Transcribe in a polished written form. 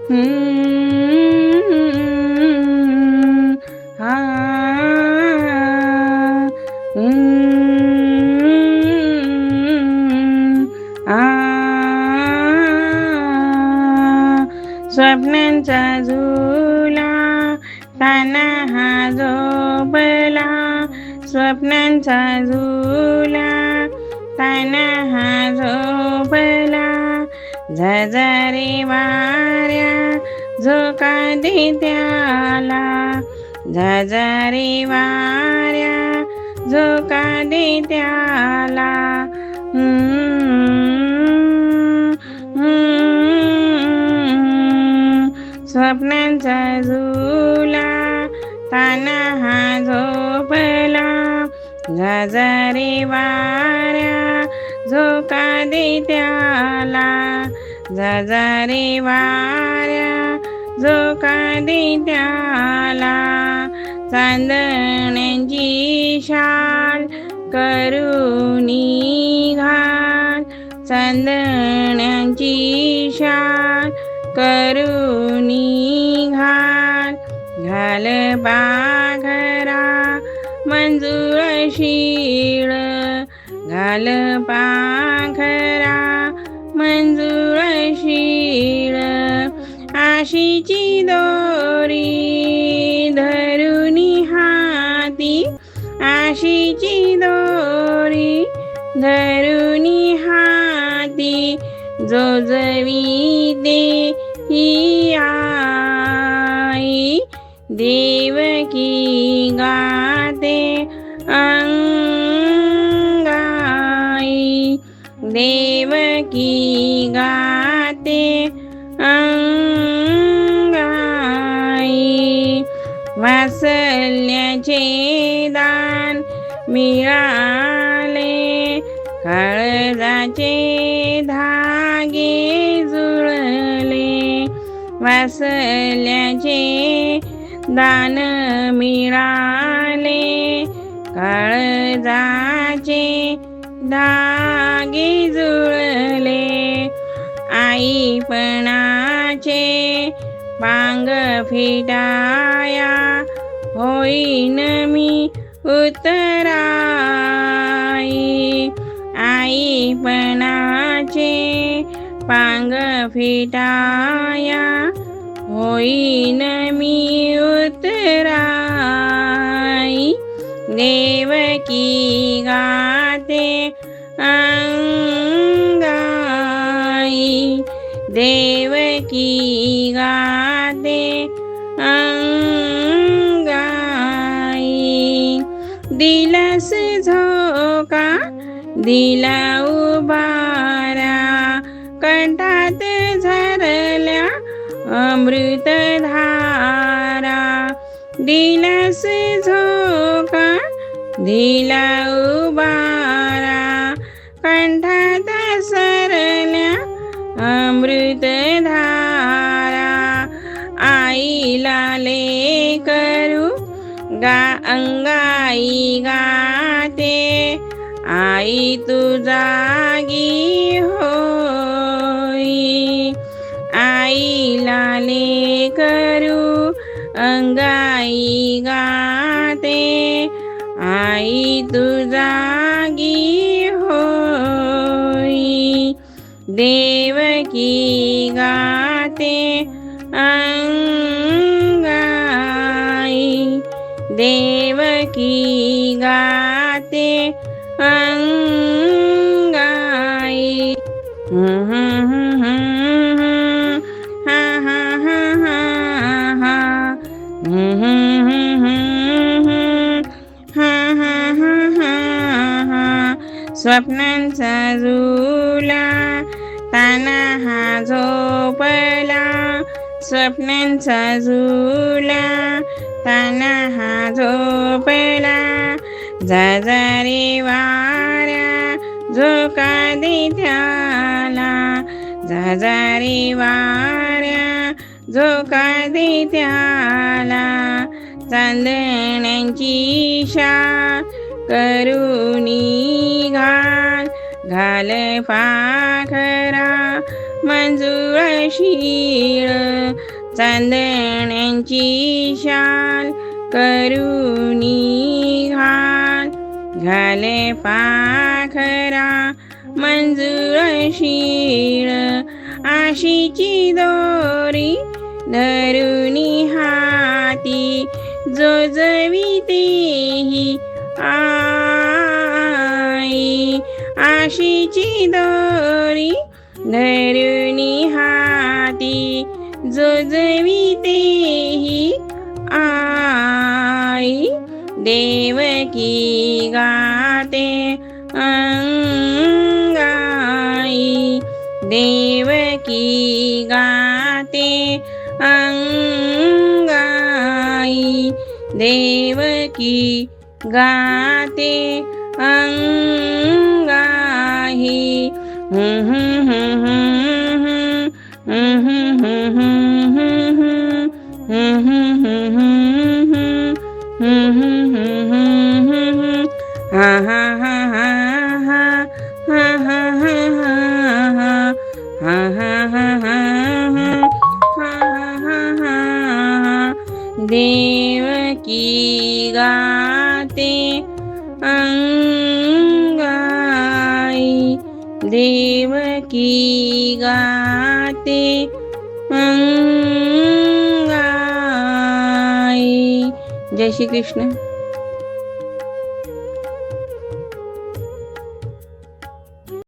हा स्वप्नांचा झुला ताना हा झोपला, स्वप्नांचा झुला ताना हा झोपला, झळझळे वाऱ्या झोका दे त्याला, झळझळे वाऱ्या झोका दे त्याला. स्वप्नांचा झुला ताना हा झोपला, झळझळे वाऱ्या झोका दे त्याला, झळझळे वाऱ्या झोका दे त्याला. चांदण्यांची शाल करुनी घाल, चांदण्यांची शाल करुनी घाल, घाल पाखरा मंजूळ शीळ, घाल पाखरा मंजूळ शीळ. आशीची दोरी धरुनी हाती, आशीची दोरी धरुनी हाती, जोजवीते ही आई, देवकी गाते अंगाई, देवकी गाते अंगाई. वात्सल्याचे दान मिळाले, काळजाचे धागे जुळले, वात्सल्याचे दान मिळाले, काळजाचे धागे जुळले. आईपणाचे पांग फिटाया होईन मी उतराई, आईपणाचे पांग फिटाया होईन मी उतराई. देवकी गाते अंगाई, देवकी गाते अंगाई. दिलास झोका दिला उभारा, कंठात झरल्या अमृतधारा, दिलास झोका दिला उभारा, कंठात सरल्या अमृतधारा. आईला लेकरू अंगाई गाते, आई तू जागी होई, आईला लेकरू अंगाई गाते, आई तू जागी होई. देवकी गाते अंगाई, देवकी गाते अंगाई. हा हा हा हा हा, हा हा हा हा. स्वप्नांचा झुला ताना हा झोपला, स्वप्नांचा झुला ताना हा झोपला, झळझळे वाऱ्या झोका दे त्याला, झळझळे वाऱ्या झोका दे त्याला. चांदण्यांची शाल करुनी घाल, घाल पाखरा मंजूळ शीळ चांदण्यांची शाल करुणी घाले पाखरा मंजूळ शीळ आशीची दोरी धरुणी हाती जोजविते ही आई आशीची दोरी धरुणी हाती जोजविते ही आई देवकी गाते अंगाई देवकी गाते अंगाई देवकी गाते अंगाई हा हा हा हा हा हा हा हा हा देवकी गाते अंगाई देवकी गाते अंगाई. जय श्री कृष्ण.